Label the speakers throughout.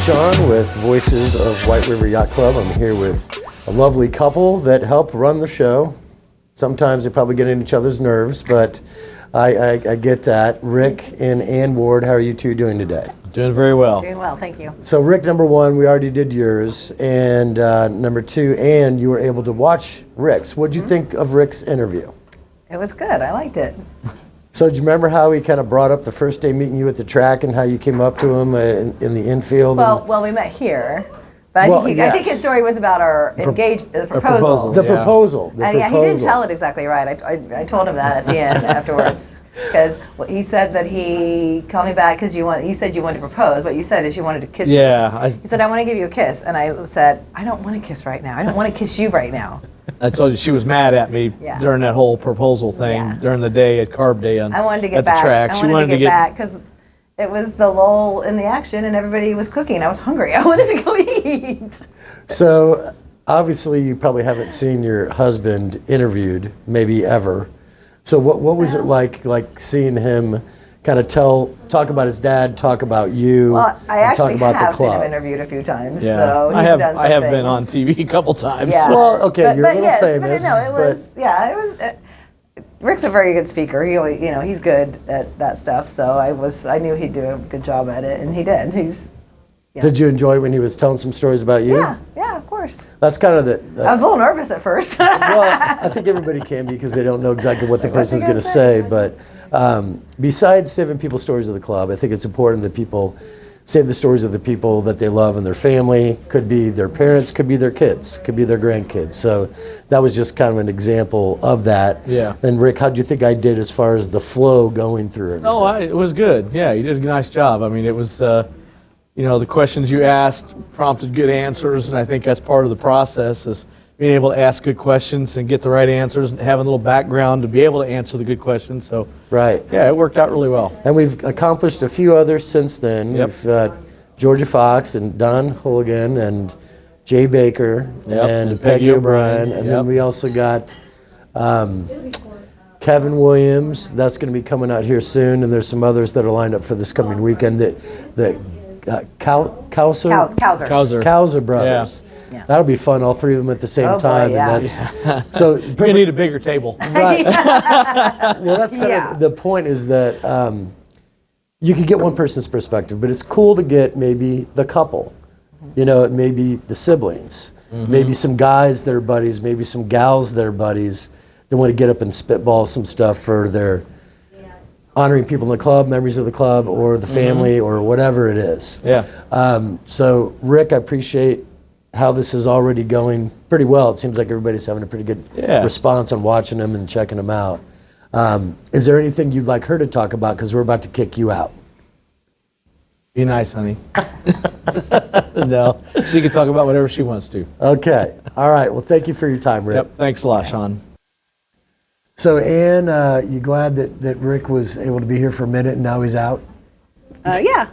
Speaker 1: Sean with Voices of White River Yacht Club. I'm here with a lovely couple that help run the show. Sometimes they probably get in each other's nerves, but I get that. Rick and Ann Ward, how are you two doing today?
Speaker 2: Doing very well.
Speaker 3: Doing well, thank you.
Speaker 1: So Rick, number one, we already did yours, and number two, Ann, you were able to watch Rick's. What'd you think of Rick's interview?
Speaker 3: It was good, I liked it.
Speaker 1: So do you remember how he kind of brought up the first day meeting you at the track and how you came up to him in the infield?
Speaker 3: Well, we met here, but I think his story was about our proposal.
Speaker 1: The proposal.
Speaker 3: And yeah, he didn't tell it exactly right. I told him that at the end afterwards. Because he said that he called me back because you said you wanted to propose. What you said is you wanted to kiss me.
Speaker 2: Yeah.
Speaker 3: He said, I want to give you a kiss. And I said, I don't want to kiss right now. I don't want to kiss you right now.
Speaker 2: I told you she was mad at me during that whole proposal thing during the day at Carb Day
Speaker 3: I wanted to get
Speaker 2: at
Speaker 3: back.
Speaker 2: the track.
Speaker 3: I wanted to get back because it was the lull in the action and everybody was cooking. I was hungry. I wanted to go eat.
Speaker 1: So obviously you probably haven't seen your husband interviewed, maybe ever. So what was it like seeing him kind of talk about his dad, talk about you,
Speaker 3: well, I actually
Speaker 1: talk about
Speaker 3: have
Speaker 1: the club?
Speaker 3: seen him interviewed a few times,
Speaker 2: Yeah.
Speaker 3: so he's done some
Speaker 2: I have
Speaker 3: things.
Speaker 2: been on TV a couple times.
Speaker 3: Yeah.
Speaker 1: Well, okay, you're a little famous.
Speaker 3: But no, it was. Rick's a very good speaker. He always, he's good at that stuff. So I knew he'd do a good job at it, and he did.
Speaker 1: Did you enjoy when he was telling some stories about you?
Speaker 3: Yeah, of course.
Speaker 1: That's kind of
Speaker 3: I was a little nervous at first.
Speaker 1: Well, I think everybody can be because they don't know exactly what the person's going to say. But besides saving people's stories of the club, I think it's important that people save the stories of the people that they love and their family. Could be their parents, could be their kids, could be their grandkids. So that was just kind of an example of that.
Speaker 2: Yeah.
Speaker 1: And Rick, how do you think I did as far as the flow going through everything?
Speaker 2: Oh, it was good. Yeah, you did a nice job. I mean, it was, the questions you asked prompted good answers, and I think that's part of the process is being able to ask good questions and get the right answers and having a little background to be able to answer the good questions. So,
Speaker 1: right.
Speaker 2: Yeah, it worked out really well.
Speaker 1: And we've accomplished a few others since then.
Speaker 2: Yep.
Speaker 1: We've got Georgia Fox and Don Hooligan and Jay Baker and Peggy O'Brien. And then we also got Kevin Williams. That's going to be coming out here soon. And there's some others that are lined up for this coming weekend. Cowser brothers.
Speaker 3: Yeah.
Speaker 1: That'll be fun, all three of them at the same time.
Speaker 3: Boy, yeah.
Speaker 1: And that's so
Speaker 2: You need a bigger table.
Speaker 1: right. Well, that's kind of the point is that you can get one person's perspective, but it's cool to get maybe the couple, maybe the siblings, maybe some guys that are buddies, maybe some gals that are buddies that want to get up and spitball some stuff for their honoring people in the club, memories of the club, or the family, or whatever it is.
Speaker 2: Yeah.
Speaker 1: So, Rick, I appreciate how this is already going pretty well. It seems like everybody's having a pretty good response on watching them and checking them out. Is there anything you'd like her to talk about? Because we're about to kick you out.
Speaker 2: Be nice, honey. No, she can talk about whatever she wants to.
Speaker 1: Okay. All right. Well, thank you for your time, Rick.
Speaker 2: Yep. Thanks a lot, Sean.
Speaker 1: So, Ann, you glad that Rick was able to be here for a minute and now he's out?
Speaker 3: Yeah.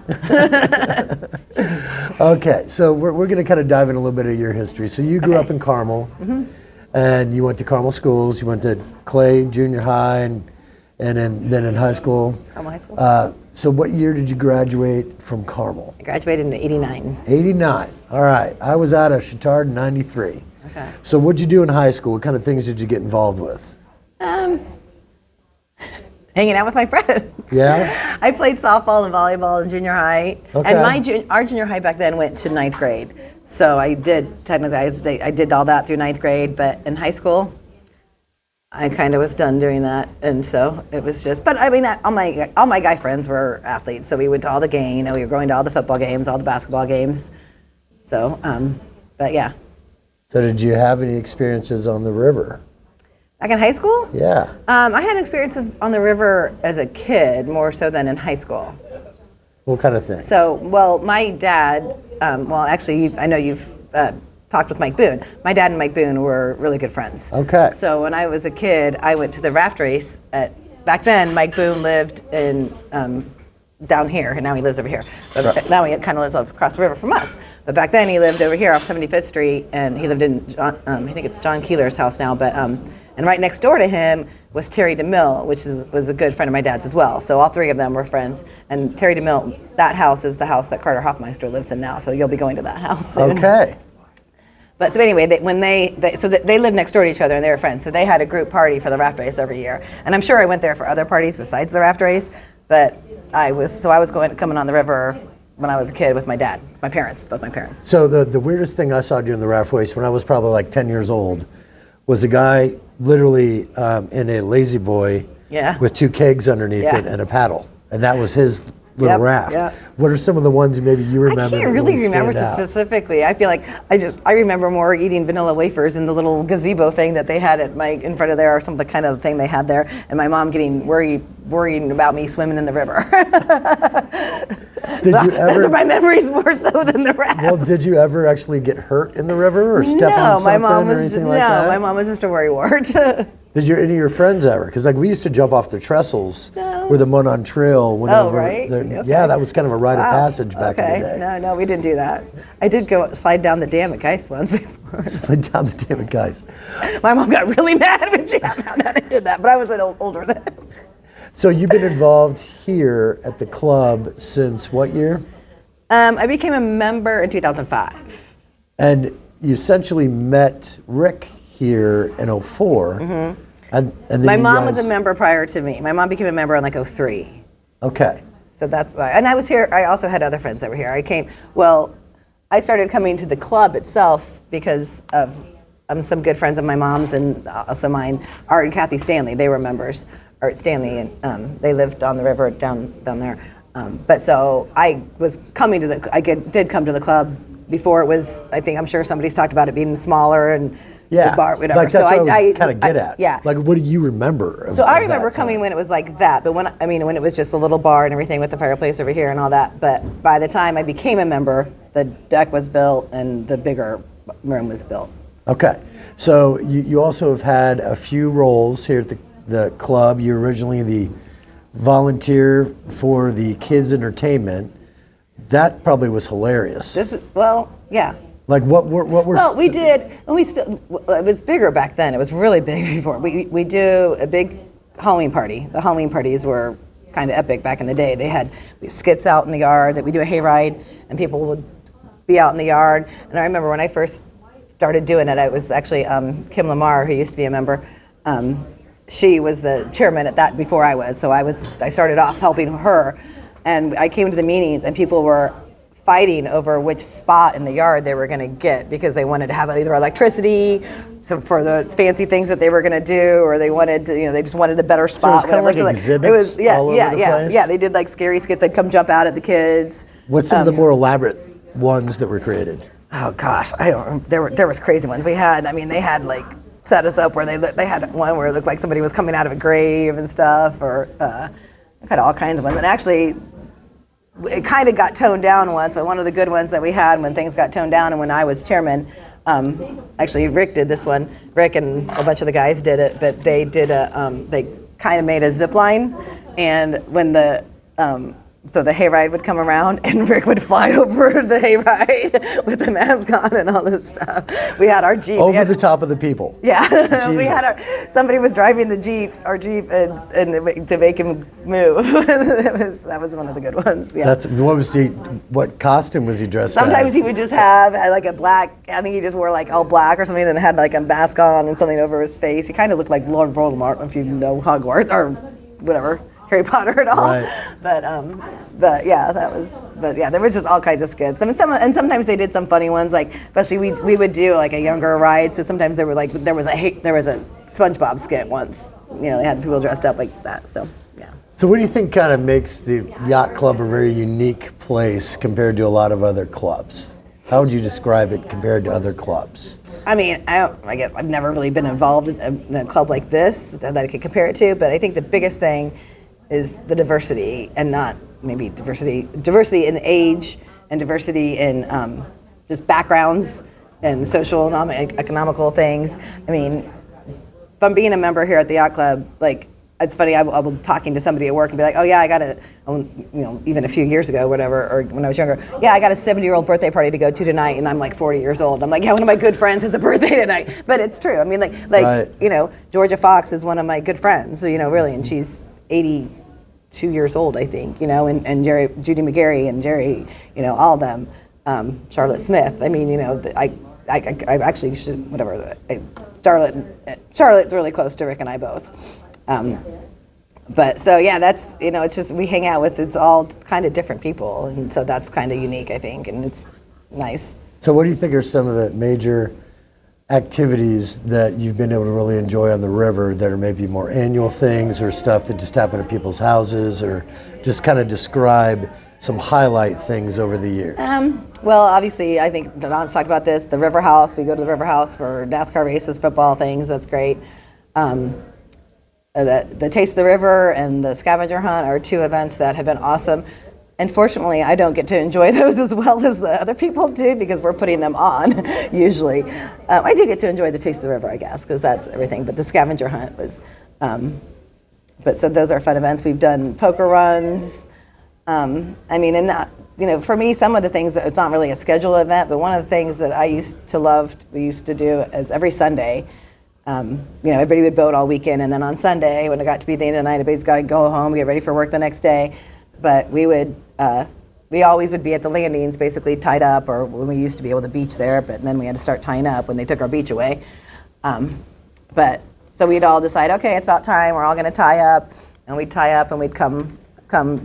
Speaker 1: Okay, so we're going to kind of dive in a little bit of your history. So you grew up in Carmel, and you went to Carmel schools. You went to Clay Junior High, and then in high school.
Speaker 3: Carmel High School.
Speaker 1: So what year did you graduate from Carmel?
Speaker 3: I graduated in '89.
Speaker 1: 89. All right. I was out of Chittard in 93.
Speaker 3: Okay.
Speaker 1: So what'd you do in high school? What kind of things did you get involved with?
Speaker 3: Hanging out with my friends.
Speaker 1: Yeah?
Speaker 3: I played softball and volleyball in junior high.
Speaker 1: Okay.
Speaker 3: And our junior high back then went to 9th grade. So I did all that through 9th grade, but in high school, I kind of was done doing that. And so it was just, but I mean, all my guy friends were athletes. So we went to all the games, we were going to all the football games, all the basketball games. So, but yeah.
Speaker 1: So did you have any experiences on the river?
Speaker 3: Back in high school?
Speaker 1: Yeah.
Speaker 3: I had experiences on the river as a kid, more so than in high school.
Speaker 1: What kind of things?
Speaker 3: So, well, my dad, actually, I know you've talked with Mike Boone. My dad and Mike Boone were really good friends.
Speaker 1: Okay.
Speaker 3: So when I was a kid, I went to the raft race. Back then, Mike Boone lived in down here, and now he lives over here. But now he kind of lives across the river from us. But back then, he lived over here off 75th Street, and he lived in, I think it's John Keeler's house now, but and right next door to him was Terry DeMille, which was a good friend of my dad's as well. So all three of them were friends. And Terry DeMille, that house is the house that Carter Hoffmeister lives in now. So you'll be going to that house soon.
Speaker 1: Okay.
Speaker 3: But so anyway, they lived next door to each other and they were friends. So they had a group party for the raft race every year. And I'm sure I went there for other parties besides the raft race. But I was coming on the river when I was a kid with my dad, both my parents.
Speaker 1: So the weirdest thing I saw during the raft race when I was probably like 10 years old was a guy literally in a lazy boy with 2 kegs underneath it and a paddle. And that was his little raft. Yeah. What are some of the ones maybe you remember?
Speaker 3: I can't really remember specifically. I feel like I remember more eating vanilla wafers in the little gazebo thing that they had in front of there, or some kind of thing they had there, and my mom getting worrying about me swimming in the river. Those are my memories more so than the raft.
Speaker 1: Well, did you ever actually get hurt in the river or step on something or anything like that?
Speaker 3: No, my mom was just a worrywart.
Speaker 1: Did any of your friends ever? Because like we used to jump off the trestles where the Monon Trail went over.
Speaker 3: Right? Okay.
Speaker 1: Yeah, that was kind of a rite of passage back in the day.
Speaker 3: No, we didn't do that. I did go slide down the dam at Geist once before.
Speaker 1: Slide down the dam at Geist.
Speaker 3: My mom got really mad when she found out I did that, but I was older then.
Speaker 1: So you've been involved here at the club since what year?
Speaker 3: I became a member in 2005.
Speaker 1: And you essentially met Rick here in 2004. Mm-hmm. And then
Speaker 3: my mom was a member prior to me. My mom became a member in like 2003.
Speaker 1: Okay.
Speaker 3: So that's why. And I was here, I also had other friends that were here. I started coming to the club itself because of some good friends of my mom's and also mine, Art and Kathy Stanley. They were members. Art Stanley, and they lived on the river down there. But so I was coming to did come to the club before it was, I'm sure somebody's talked about it being smaller and the bar, whatever.
Speaker 1: Like that's what I was kind of get at.
Speaker 3: Yeah.
Speaker 1: Like what do you remember?
Speaker 3: So I remember coming when it was like that, but when it was just a little bar and everything with the fireplace over here and all that. But by the time I became a member, the deck was built and the bigger room was built.
Speaker 1: Okay. So you also have had a few roles here at the club. You were originally the volunteer for the kids' entertainment. That probably was hilarious.
Speaker 3: Yeah.
Speaker 1: Like what were?
Speaker 3: Well, we did, and we still. It was bigger back then. It was really big before. We do a big Halloween party. The Halloween parties were kind of epic back in the day. They had skits out in the yard. That we do a hayride, and people would be out in the yard. And I remember when I first started doing it, it was actually Kim Lamar, who used to be a member. She was the chairman at that before I was. So I started off helping her, and I came to the meetings, and people were fighting over which spot in the yard they were going to get because they wanted to have either electricity for the fancy things that they were going to do, or they wanted to, they just wanted a better spot.
Speaker 1: So it was kind of like exhibits all over the place?
Speaker 3: Yeah, they did like scary skits. They'd come jump out at the kids.
Speaker 1: What's some of the more elaborate ones that were created?
Speaker 3: Oh gosh, I don't. There was crazy ones. They had like set us up where they had one where it looked like somebody was coming out of a grave and stuff, or I've had all kinds of ones. And actually, it kind of got toned down once, but one of the good ones that we had when things got toned down and when I was chairman, actually Rick did this one. Rick and a bunch of the guys did it, but they did they kind of made a zip line, and when so the hayride would come around and Rick would fly over the hayride with the mask on and all this stuff. We had our Jeep.
Speaker 1: Over the top of the people.
Speaker 3: Yeah. We had somebody was driving our Jeep and to make him move. That was one of the good ones. Yeah.
Speaker 1: What costume was he dressed
Speaker 3: Sometimes
Speaker 1: as?
Speaker 3: he would just have like a black, I think he just wore like all black or something and had like a mask on and something over his face. He kind of looked like Lord Voldemort, if you know Hogwarts or whatever. Harry Potter at all,
Speaker 1: right.
Speaker 3: but yeah, there was just all kinds of skits. I mean, sometimes they did some funny ones, like especially we would do like a younger ride. So sometimes there was a SpongeBob skit once. They had people dressed up like that. So yeah.
Speaker 1: So what do you think kind of makes the yacht club a very unique place compared to a lot of other clubs? How would you describe it compared to other clubs?
Speaker 3: I mean, I've never really been involved in a club like this that I could compare it to, but I think the biggest thing is the diversity, and not maybe diversity in age and diversity in just backgrounds and social and economical things. I mean, from being a member here at the yacht club, like it's funny, I will talking to somebody at work and be like, oh yeah, I got even a few years ago, whatever, or when I was younger, yeah, I got a 70-year-old birthday party to go to tonight, and I'm like 40 years old. I'm like, yeah, one of my good friends has a birthday tonight. But it's true. I mean, like
Speaker 1: Right.
Speaker 3: Georgia Fox is one of my good friends, really, and she's 82 years old, I think, and Judy McGarry and Jerry, all of them, Charlotte Smith. I mean, I actually should, whatever, Charlotte's really close to Rick and I both. But so yeah, that's, it's just, we hang out with, it's all kind of different people, and so that's kind of unique, I think, and it's nice.
Speaker 1: So what do you think are some of the major activities that you've been able to really enjoy on the river that are maybe more annual things or stuff that just happen at people's houses, or just kind of describe some highlight things over the years?
Speaker 3: Well, obviously, I think Don's talked about this, the River House. We go to the River House for NASCAR races, football things, that's great. The Taste of the River and the scavenger hunt are two events that have been awesome. Unfortunately, I don't get to enjoy those as well as the other people do because we're putting them on, usually. I do get to enjoy the Taste of the River, I guess, because that's everything, but the scavenger hunt was, but so those are fun events. We've done poker runs. I mean, and not, for me, some of the things, it's not really a scheduled event, but one of the things that I used to love, we used to do is every Sunday, everybody would boat all weekend, and then on Sunday, when it got to be the end of the night, everybody's got to go home, get ready for work the next day. But we always would be at the landings, basically tied up, or when we used to be able to beach there, but then we had to start tying up when they took our beach away. But so we'd all decide, okay, it's about time, we're all going to tie up, and we'd tie up, and we'd come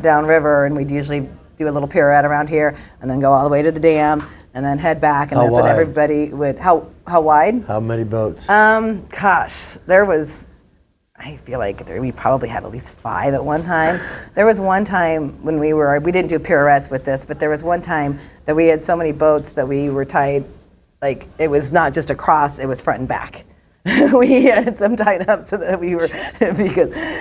Speaker 3: downriver, and we'd usually do a little pirouette around here, and then go all the way to the dam, and then head back, and
Speaker 1: How
Speaker 3: that's when
Speaker 1: wide?
Speaker 3: everybody would, how wide?
Speaker 1: How many boats?
Speaker 3: Gosh, there was, I feel like we probably had at least 5 at one time. There was one time when we didn't do pirouettes with this, but there was one time that we had so many boats that we were tied, like it was not just across, it was front and back. We had some tied up so that we were,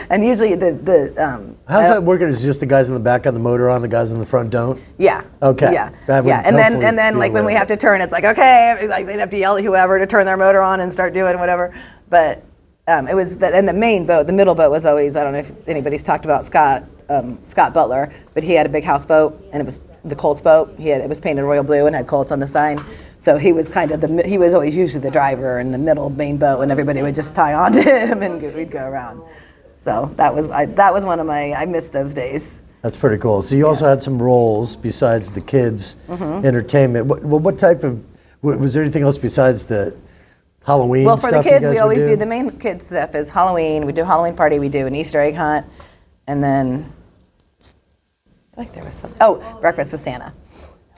Speaker 3: and usually
Speaker 1: How's that working? Is it just the guys in the back on the motor on, the guys in the front don't?
Speaker 3: Yeah.
Speaker 1: Okay.
Speaker 3: Yeah.
Speaker 1: That would
Speaker 3: Yeah. And
Speaker 1: hopefully
Speaker 3: then
Speaker 1: be
Speaker 3: like when we
Speaker 1: aware.
Speaker 3: have to turn, it's like, okay, like they'd have to yell at whoever to turn their motor on and start doing whatever. But it was that, and the main boat, the middle boat was always, I don't know if anybody's talked about Scott Butler, but he had a big houseboat, and it was the Colts boat. It was painted royal blue and had Colts on the sign. So he was kind of he was always usually the driver in the middle main boat, and everybody would just tie on to him and we'd go around. So that was one of I missed those days.
Speaker 1: That's pretty cool. So you also had some roles besides the kids' entertainment. What type of, was there anything else besides the Halloween
Speaker 3: Well, for
Speaker 1: stuff
Speaker 3: the
Speaker 1: you
Speaker 3: kids,
Speaker 1: guys
Speaker 3: we
Speaker 1: would
Speaker 3: always
Speaker 1: do?
Speaker 3: do the main kids stuff is Halloween. We do a Halloween party. We do an Easter egg hunt, and then I feel like there was breakfast with Santa.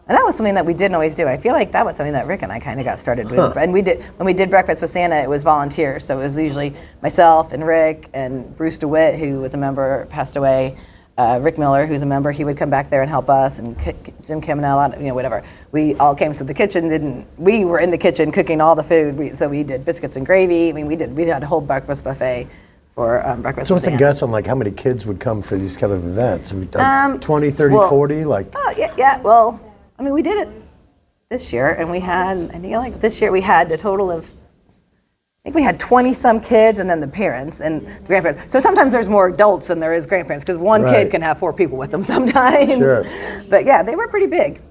Speaker 3: And that was something that we didn't always do. I feel like that was something that Rick and I kind of got started with. And when we did breakfast with Santa, it was volunteers. So it was usually myself and Rick and Bruce DeWitt, who was a member, passed away. Rick Miller, who's a member, he would come back there and help us, and Jim Caminell, whatever. We all came to the kitchen. We were in the kitchen cooking all the food. So we did biscuits and gravy. I mean, we had a whole breakfast buffet for breakfast.
Speaker 1: So
Speaker 3: with
Speaker 1: what's a
Speaker 3: Santa.
Speaker 1: guess on like how many kids would come for these kind of events? Have we done 20, 30, 40? Like,
Speaker 3: Oh, yeah. Well, I mean, we did it this year, and we had, I think like this year we had a total of, I think we had 20-some kids, and then the parents and the grandparents. So sometimes there's more adults than there is grandparents, because one
Speaker 1: Right.
Speaker 3: kid can have 4 people with them sometimes.
Speaker 1: Sure.
Speaker 3: But yeah, they were pretty big.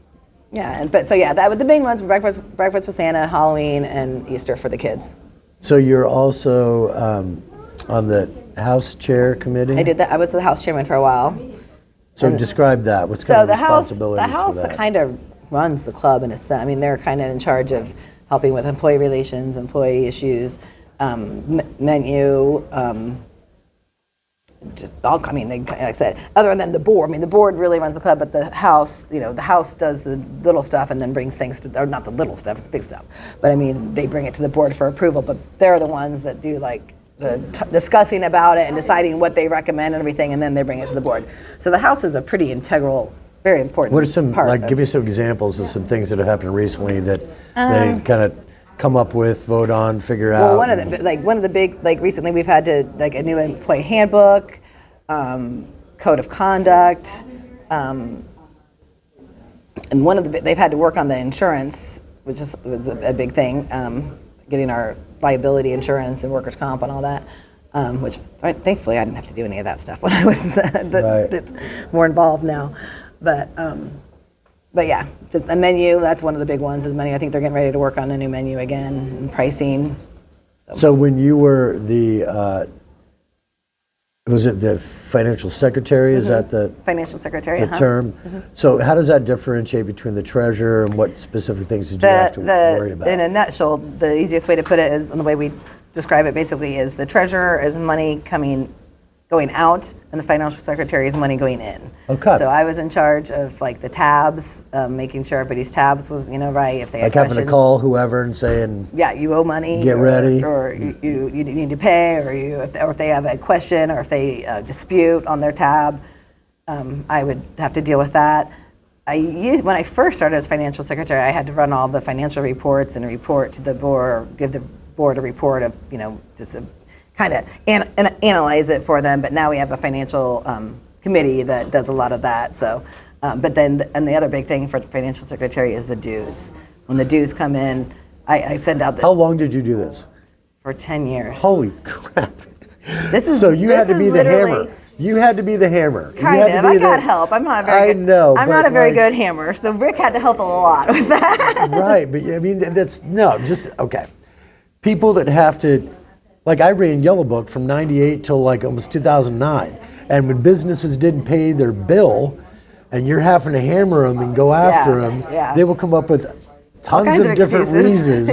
Speaker 3: Yeah, that was the main ones: breakfast with Santa, Halloween, and Easter for the kids.
Speaker 1: so you're also on the house chair committee?
Speaker 3: I did that. I was the house chairman for a while.
Speaker 1: So describe that. What's
Speaker 3: So
Speaker 1: kind of
Speaker 3: the house
Speaker 1: responsibilities for that?
Speaker 3: kind of runs the club in a sense. I mean, they're kind of in charge of helping with employee relations, employee issues, menu, just all. I mean, like I said, other than the board. I mean, the board really runs the club, but the house, the house does the little stuff and then brings things to, or not the little stuff, it's big stuff. But I mean, they bring it to the board for approval. But they're the ones that do like the discussing about it and deciding what they recommend and everything, and then they bring it to the board. So the house is a pretty integral, very important.
Speaker 1: What are some,
Speaker 3: part
Speaker 1: give me some examples of some things that have happened recently that they kind of come up with, vote on, figure out?
Speaker 3: Well, one of the big, recently we've had to, a new employee handbook, code of conduct, and they've had to work on the insurance, which was a big thing, getting our liability insurance and workers' comp and all that. which thankfully I didn't have to do any of that stuff when I was more involved now. But yeah, the menu, that's one of the big ones is menu. I think they're getting ready to work on a new menu again and pricing.
Speaker 1: So when you were the, was it the financial secretary? Is that the
Speaker 3: financial secretary?
Speaker 1: the term? So how does that differentiate between the treasurer and what specific things did you have to worry about?
Speaker 3: In a nutshell, the easiest way to put it is, and the way we describe it basically is the treasurer is money going out, and the financial secretary is money going in.
Speaker 1: Okay.
Speaker 3: So I was in charge of like the tabs, making sure everybody's tabs was right. If they had
Speaker 1: Like having to
Speaker 3: questions,
Speaker 1: call whoever and saying,
Speaker 3: yeah, you owe money.
Speaker 1: Get ready.
Speaker 3: Or you need to pay, or if they have a question, or if they dispute on their tab, I would have to deal with that. When I first started as financial secretary, I had to run all the financial reports and report to the board, give the board a report of just kind of analyze it for them. But now we have a financial committee that does a lot of that. So, but then the other big thing for the financial secretary is the dues. When the dues come in, I send out
Speaker 1: how long did you do this?
Speaker 3: For 10 years.
Speaker 1: Holy crap.
Speaker 3: So
Speaker 1: you had to be the hammer. You had to be the hammer.
Speaker 3: Kind of. I got help. I'm not a very good.
Speaker 1: I know.
Speaker 3: I'm not a very good hammer. So Rick had to help a lot with that.
Speaker 1: Right, but I mean okay. People that have to, like I ran Yellow Book from '98 till like almost 2009, and when businesses didn't pay their bill, and you're having to hammer them and go after them, they will come up with tons of different reasons.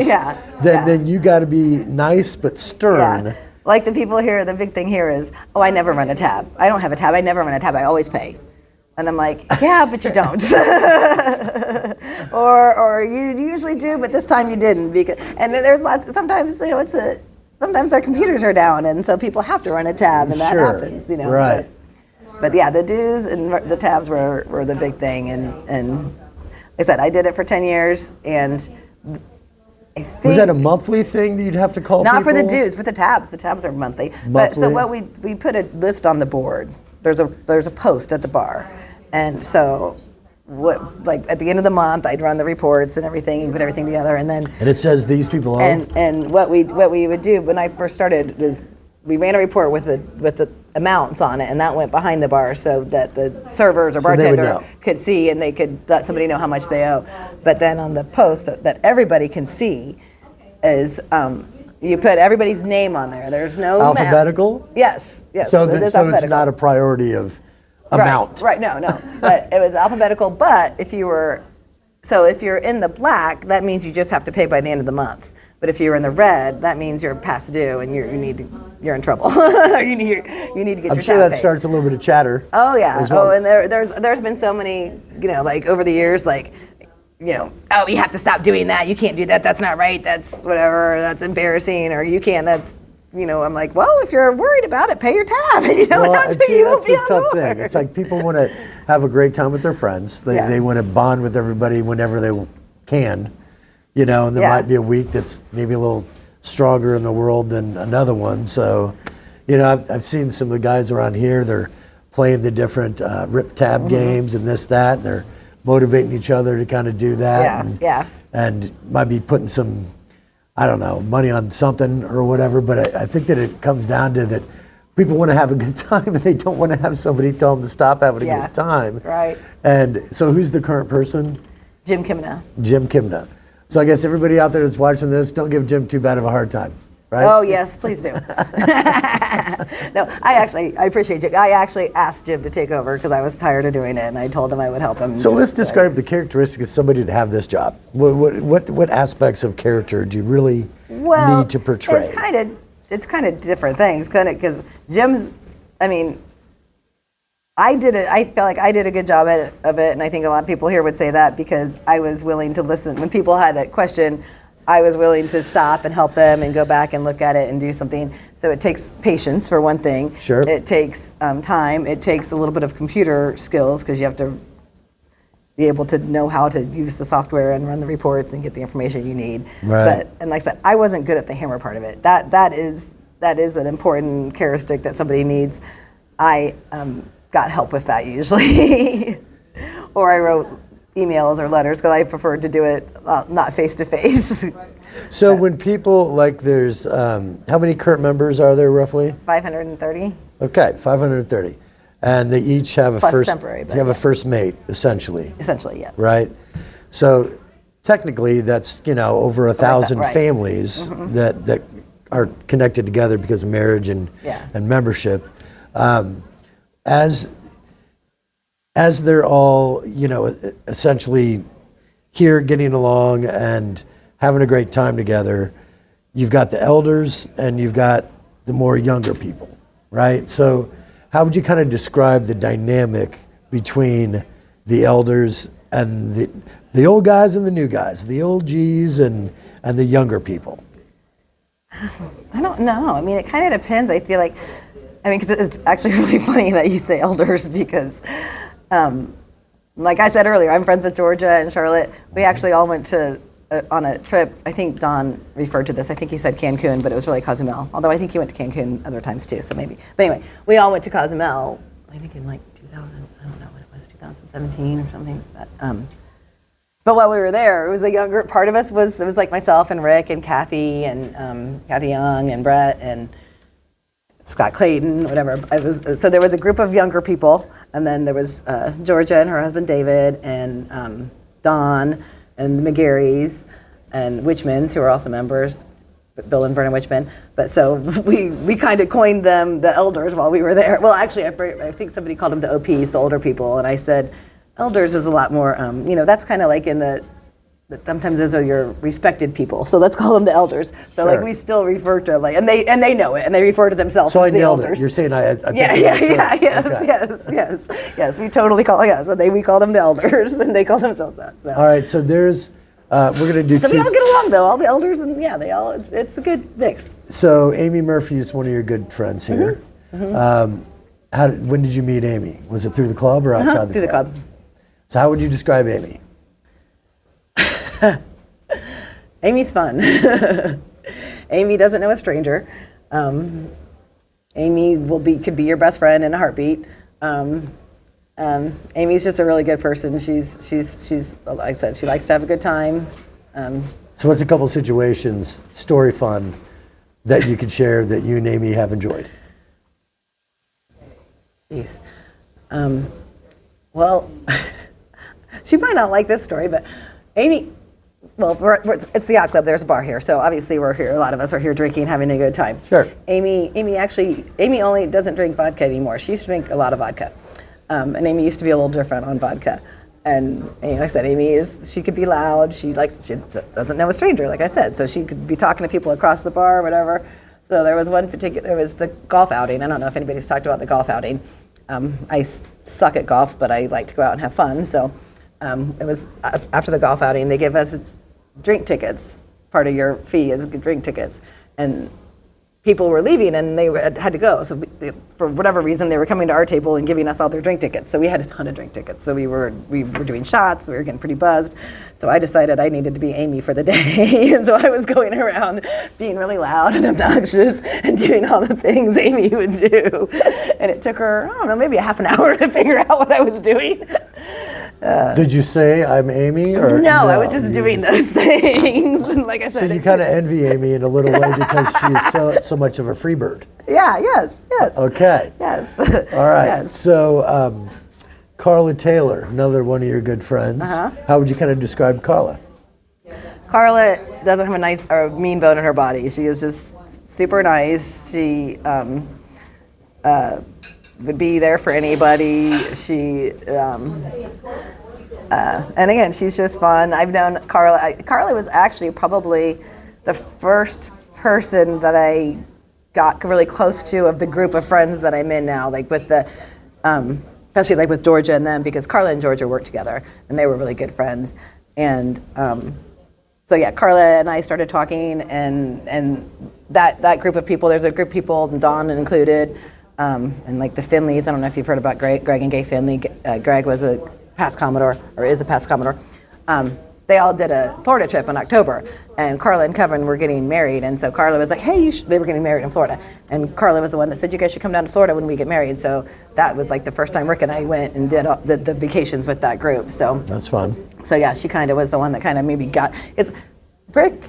Speaker 1: Then you got to be nice but stern.
Speaker 3: Yeah. Like the people here, the big thing here is, I never run a tab. I don't have a tab. I never run a tab. I always pay. And I'm like, yeah, but you don't. or you usually do, but this time you didn't. And there's lots. Sometimes sometimes their computers are down, and so people have to run a tab, and that happens.
Speaker 1: Right.
Speaker 3: But yeah, the dues and the tabs were the big thing, and like I said, I did it for 10 years, and I think
Speaker 1: was that a monthly thing that you'd have to call
Speaker 3: not
Speaker 1: people?
Speaker 3: For the dues, but the tabs. The tabs are monthly. But so what we put a list on the board. There's a post at the bar, and so at the end of the month I'd run the reports and everything and put everything together, and
Speaker 1: it says these people owe.
Speaker 3: And what we would do when I first started was we ran a report with the amounts on it, and that went behind the bar so that the servers or bartender could see, and they could let somebody know how much they owe. But then on the post that everybody can see is you put everybody's name on there. There's no
Speaker 1: alphabetical.
Speaker 3: Yes.
Speaker 1: So it's not a priority of amount.
Speaker 3: Right. No. But it was alphabetical. But if you're in the black, that means you just have to pay by the end of the month. But if you're in the red, that means you're past due and you're in trouble. you need to get your tab
Speaker 1: I'm sure that
Speaker 3: paid.
Speaker 1: starts a little bit of chatter.
Speaker 3: Oh yeah.
Speaker 1: Well.
Speaker 3: And there's been so many, like over the years, like, you have to stop doing that. You can't do that. That's not right. That's whatever. That's embarrassing. Or you can't. That's, I'm like, well, if you're worried about it, pay your tab. And you don't have to. You won't be on
Speaker 1: tough
Speaker 3: board.
Speaker 1: thing. It's like people want to have a great time with their friends. They want to bond with everybody whenever they can. And there might be a week that's maybe a little stronger in the world than another one. So, I've seen some of the guys around here. They're playing the different rip tab games and this, that. And they're motivating each other to kind of do that. And might be putting some, I don't know, money on something or whatever. But I think that it comes down to that people want to have a good time and they don't want to have somebody tell them to stop having a good time.
Speaker 3: Right.
Speaker 1: And so who's the current person?
Speaker 3: Jim Kimna.
Speaker 1: Jim Kimna. So I guess everybody out there that's watching this, don't give Jim too bad of a hard time, right?
Speaker 3: Oh yes, please do. No, I appreciate you. I actually asked Jim to take over because I was tired of doing it, and I told him I would help him.
Speaker 1: So let's describe the characteristics of somebody to have this job. What aspects of character do you really need to portray?
Speaker 3: It's kind of different things, because Jim's, I feel like I did a good job of it, and I think a lot of people here would say that because I was willing to listen. When people had a question, I was willing to stop and help them and go back and look at it and do something. So it takes patience, for one thing.
Speaker 1: Sure.
Speaker 3: It takes time. It takes a little bit of computer skills because you have to be able to know how to use the software and run the reports and get the information you need.
Speaker 1: Right.
Speaker 3: And like I said, I wasn't good at the hammer part of it. That is an important characteristic that somebody needs. I got help with that usually. Or I wrote emails or letters because I preferred to do it not face to face.
Speaker 1: So when people, like there's, how many current members are there roughly?
Speaker 3: 530.
Speaker 1: Okay, 530. And they each have a
Speaker 3: Plus
Speaker 1: first,
Speaker 3: temporary, but
Speaker 1: you have a
Speaker 3: yeah.
Speaker 1: first mate, essentially,
Speaker 3: Essentially, yes.
Speaker 1: right? So technically that's, over 1,000
Speaker 3: right.
Speaker 1: families that are connected together because of marriage and
Speaker 3: Yeah.
Speaker 1: and membership. As they're all, essentially here getting along and having a great time together, you've got the elders and you've got the more younger people, right? So how would you kind of describe the dynamic between the elders and the old guys and the new guys, the old G's and the younger people?
Speaker 3: I don't know. I mean, it kind of depends. I feel like, because it's actually really funny that you say elders because, like I said earlier, I'm friends with Georgia and Charlotte. We actually all went to on a trip. I think Don referred to this. I think he said Cancun, but it was really Cozumel. Although I think he went to Cancun other times too, so maybe. But anyway, we all went to Cozumel. I think in like 2000. I don't know what it was, 2017 or something. But while we were there, it was a younger part of us. It was like myself and Rick and Kathy and Kathy Young and Brett and Scott Clayton, whatever. So there was a group of younger people, and then there was Georgia and her husband David and Don and the McGarrys and Witchmans, who are also members, Bill and Vernon Witchman. But so we kind of coined them the elders while we were there. Well, actually, I think somebody called them the OPs, the older people, and I said elders is a lot more. That's kind of like in the. Sometimes those are your respected people, so let's call them the elders. So
Speaker 1: Sure.
Speaker 3: like we still refer to and they know it, and they refer to themselves
Speaker 1: So
Speaker 3: as
Speaker 1: I
Speaker 3: the
Speaker 1: nailed
Speaker 3: elders.
Speaker 1: it. You're saying I picked
Speaker 3: Yeah,
Speaker 1: the right term.
Speaker 3: yes, yes. We totally call So we call them the elders, and they call themselves that. So.
Speaker 1: All right, so there's, we're going to do
Speaker 3: So
Speaker 1: two.
Speaker 3: we all get along though, all the elders, and they all. It's a good mix.
Speaker 1: So Amy Murphy is one of your good friends here. When did you meet Amy? Was it through the club or outside
Speaker 3: Through the club.
Speaker 1: So how would you describe Amy?
Speaker 3: Amy's fun. Amy doesn't know a stranger. Amy could be your best friend in a heartbeat. Amy's just a really good person. She's like I said, she likes to have a good time.
Speaker 1: So what's a couple situations, story fun, that you could share that you and Amy have enjoyed?
Speaker 3: Jeez. Well, she might not like this story, but Amy. Well, it's the yacht club. There's a bar here, so obviously we're here. A lot of us are here drinking, having a good time.
Speaker 1: Sure.
Speaker 3: Amy only doesn't drink vodka anymore. She used to drink a lot of vodka, and Amy used to be a little different on vodka. And like I said, she could be loud. She doesn't know a stranger, like I said, so she could be talking to people across the bar, or whatever. So there was the golf outing. I don't know if anybody's talked about the golf outing. I suck at golf, but I like to go out and have fun. So it was after the golf outing, they give us drink tickets. Part of your fee is drink tickets. And people were leaving and they had to go. So for whatever reason, they were coming to our table and giving us all their drink tickets. So we had a ton of drink tickets. So we were doing shots. We were getting pretty buzzed. So I decided I needed to be Amy for the day. And so I was going around being really loud and obnoxious and doing all the things Amy would do. And it took her, I don't know, maybe a half an hour to figure out what I was doing.
Speaker 1: Did you say I'm Amy? Or
Speaker 3: no, I was just doing those things. And like I said,
Speaker 1: So you kind of envy Amy in a little way because she is so much of a free bird.
Speaker 3: Yeah, yes.
Speaker 1: Okay.
Speaker 3: Yes.
Speaker 1: All right.
Speaker 3: Yes.
Speaker 1: So Carla Taylor, another one of your good friends. How would you kind of describe Carla?
Speaker 3: Carla doesn't have a nice or mean bone in her body. She is just super nice. She would be there for anybody. She and again, she's just fun. I've known Carla. Carla was actually probably the first person that I got really close to of the group of friends that I'm in now, like with the, especially like with Georgia and them, because Carla and Georgia worked together and they were really good friends. And so yeah, Carla and I started talking, and that group of people, there's a group of people, Dawn included, and like the Finleys. I don't know if you've heard about Greg and Gay Finley. Greg was a past Commodore, or is a past Commodore. They all did a Florida trip in October, and Carla and Kevin were getting married, and so Carla was like, hey, they were getting married in Florida, and Carla was the one that said, you guys should come down to Florida when we get married. So that was like the first time Rick and I went and did the vacations with that group. So
Speaker 1: That's fun.
Speaker 3: so yeah, she kind of was the one that kind of maybe got, Rick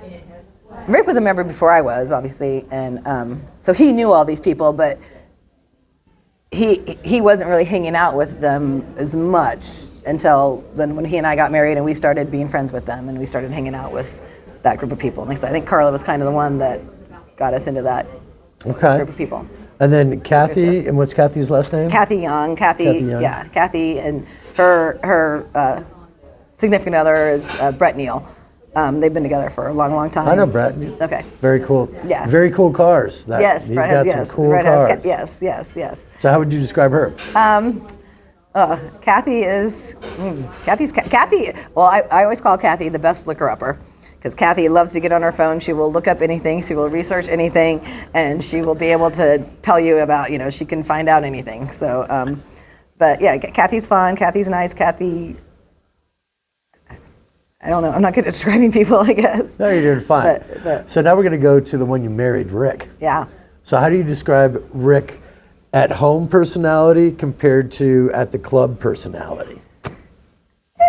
Speaker 3: Rick was a member before I was, obviously, and so he knew all these people, but he wasn't really hanging out with them as much until then when he and I got married and we started being friends with them and we started hanging out with that group of people. And I think Carla was kind of the one that got us into that group of people.
Speaker 1: And then Kathy, and what's Kathy's last name?
Speaker 3: Kathy Young. Kathy Young. Yeah, Kathy, and her significant other is Brett Neal. They've been together for a long, long time.
Speaker 1: I know Brett.
Speaker 3: Okay.
Speaker 1: Very cool.
Speaker 3: Yeah.
Speaker 1: Very cool cars.
Speaker 3: Yes.
Speaker 1: He's got some cool
Speaker 3: Brett
Speaker 1: cars.
Speaker 3: Yes.
Speaker 1: So how would you describe her?
Speaker 3: Kathy is, Kathy, well, I always call Kathy the best looker-upper. Because Kathy loves to get on her phone. She will look up anything. She will research anything. And she will be able to tell you about, she can find out anything. So, but yeah, Kathy's fun. Kathy's nice. Kathy, I don't know. I'm not good at describing people, I guess.
Speaker 1: No, you're doing fine.
Speaker 3: But
Speaker 1: so now we're going to go to the one you married, Rick.
Speaker 3: Yeah.
Speaker 1: So how do you describe Rick at home personality compared to at the club personality?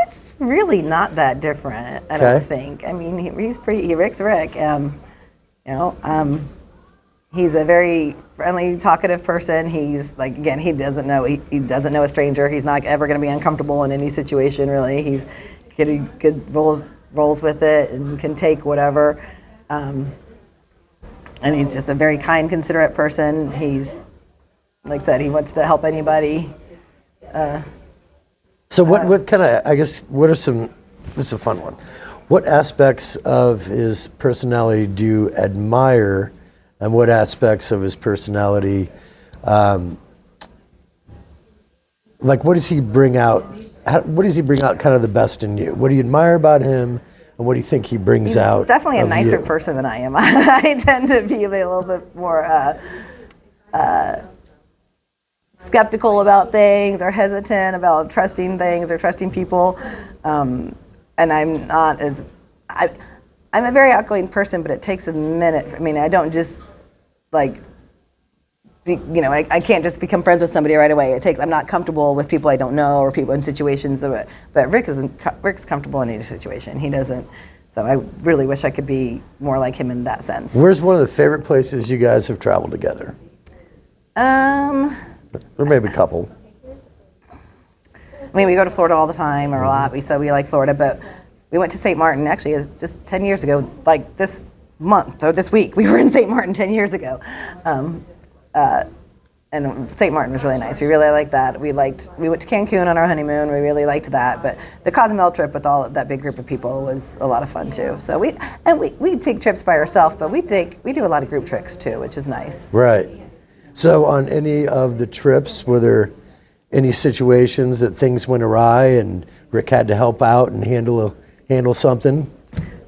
Speaker 3: It's really not that different, I don't think. I mean, Rick's Rick. He's a very friendly, talkative person. He's like, again, he doesn't know a stranger. He's not ever going to be uncomfortable in any situation, really. He's good rolls with it and can take whatever. And he's just a very kind, considerate person. He's, like I said, he wants to help anybody.
Speaker 1: So what kind of, I guess, what are some, this is a fun one. What aspects of his personality do you admire, and what aspects of his personality, like what does he bring out, what does he bring out kind of the best in you? What do you admire about him, and what do you think he brings out?
Speaker 3: He's definitely a nicer person than I am. I tend to be a little bit more skeptical about things or hesitant about trusting things or trusting people. And I'm not as, I'm a very outgoing person, but it takes a minute. I mean, I don't just I can't just become friends with somebody right away. I'm not comfortable with people I don't know or people in situations. But Rick's comfortable in any situation. He doesn't. So I really wish I could be more like him in that sense.
Speaker 1: Where's one of the favorite places you guys have traveled together? Or maybe a couple.
Speaker 3: I mean, we go to Florida all the time, or a lot. So we like Florida, but we went to St. Martin, actually, just 10 years ago, like this month, or this week. We were in St. Martin 10 years ago. And St. Martin was really nice. We really liked that. We went to Cancun on our honeymoon. We really liked that. But the Cozumel trip with all that big group of people was a lot of fun too. So we take trips by ourselves, but we do a lot of group trips too, which is nice.
Speaker 1: Right. So on any of the trips, were there any situations that things went awry and Rick had to help out and handle something?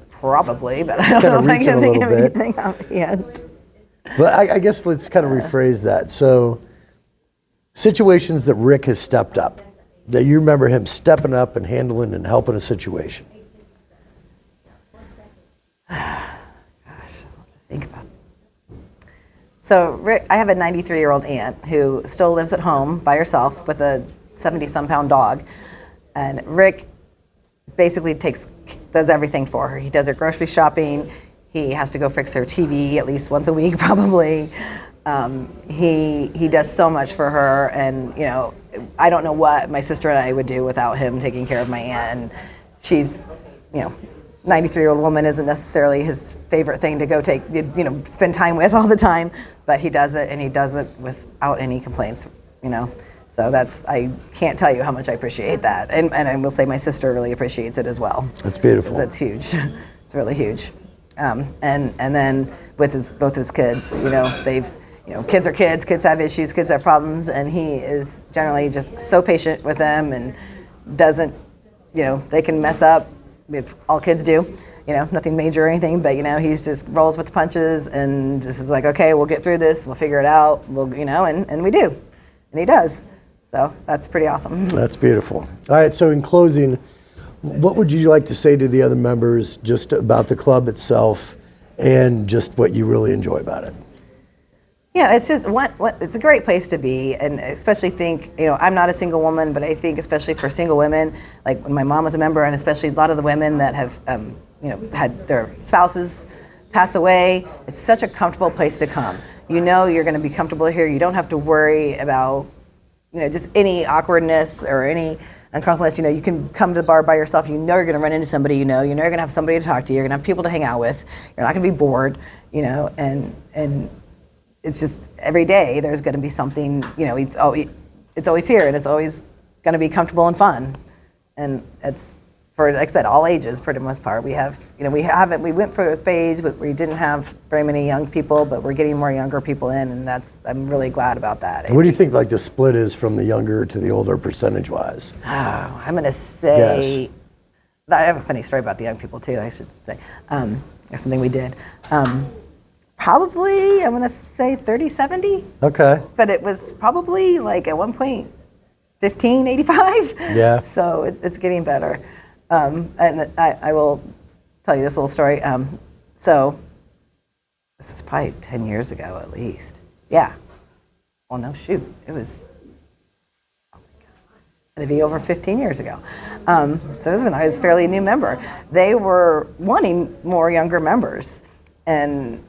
Speaker 3: Probably, but I don't know if I can think of anything offhand.
Speaker 1: But I guess let's kind of rephrase that. So situations that Rick has stepped up, that you remember him stepping up and handling and helping a situation.
Speaker 3: Gosh, I have to think about it. So Rick, I have a 93-year-old aunt who still lives at home by herself with a 70-some-pound dog. And Rick basically does everything for her. He does her grocery shopping. He has to go fix her TV at least once a week, probably. He does so much for her, and I don't know what my sister and I would do without him taking care of my aunt. And she's, 93-year-old woman isn't necessarily his favorite thing to go spend time with all the time, but he does it, and he does it without any complaints, So I can't tell you how much I appreciate that, and I will say my sister really appreciates it as well.
Speaker 1: That's beautiful.
Speaker 3: That's huge. It's really huge. And then with both his kids, kids are kids. Kids have issues. Kids have problems, and he is generally just so patient with them and doesn't, they can mess up. All kids do, nothing major or anything, but he's just rolls with the punches and just is like, okay, we'll get through this. We'll figure it out. And we do, and he does. So that's pretty awesome.
Speaker 1: That's beautiful. All right. So in closing, what would you like to say to the other members just about the club itself and just what you really enjoy about it?
Speaker 3: Yeah, it's just it's a great place to be, and especially I'm not a single woman, but I think especially for single women, like when my mom was a member, and especially a lot of the women that have, had their spouses pass away, it's such a comfortable place to come. You know you're going to be comfortable here. You don't have to worry about, just any awkwardness or any uncomfortableness. You can come to the bar by yourself. You know you're going to run into somebody. You know you're going to have somebody to talk to. You're going to have people to hang out with. You're not going to be bored. And it's just every day there's going to be something. It's always here, and it's always going to be comfortable and fun. And it's for, like I said, all ages for the most part. We went for a phase where we didn't have very many young people, but we're getting more younger people in, and I'm really glad about that.
Speaker 1: What do you think like the split is from the younger to the older percentage-wise?
Speaker 3: Oh, I'm going to say,
Speaker 1: Yes.
Speaker 3: I have a funny story about the young people too, I should say. There's something we did. Probably, I'm going to say 30-70.
Speaker 1: Okay.
Speaker 3: But it was probably like at one point 15-85.
Speaker 1: Yeah.
Speaker 3: So it's getting better. And I will tell you this little story. So this is probably 10 years ago at least. Yeah. Well, no, shoot. It was, oh my God, it'd be over 15 years ago. So it was when I was a fairly new member. They were wanting more younger members. And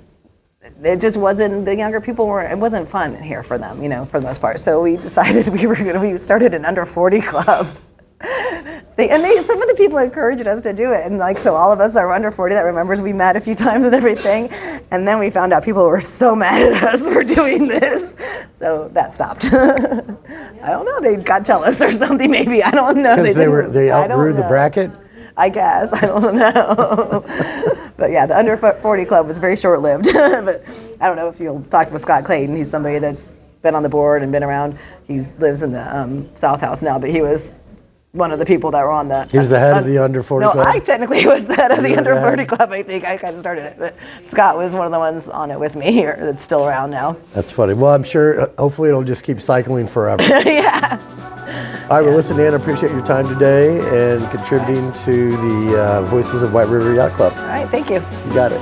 Speaker 3: it just wasn't, the younger people it wasn't fun here for them, for the most part. So we decided we started an under 40 club. Some of the people encouraged us to do it, and so all of us are under 40 that remembers we met a few times and everything, and then we found out people were so mad at us for doing this, so that stopped. I don't know, they got jealous or something maybe, I don't know.
Speaker 1: Because they outgrew the bracket?
Speaker 3: I guess, I don't know. But yeah, the under 40 club was very short-lived. But I don't know if you'll talk with Scott Clayton, he's somebody that's been on the board and been around. He lives in the South House now, but he was one of the people that were on the...
Speaker 1: He was the head of the under 40 club?
Speaker 3: No, I technically was the head of the under 40 club, I think. I kind of started it. But Scott was one of the ones on it with me here that's still around now.
Speaker 1: That's funny. Well, I'm sure, hopefully it'll just keep cycling forever.
Speaker 3: Yeah.
Speaker 1: All right, well, listen, Dan, I appreciate your time today and contributing to the Voices of White River Yacht Club.
Speaker 3: All right, thank you.
Speaker 1: You got it.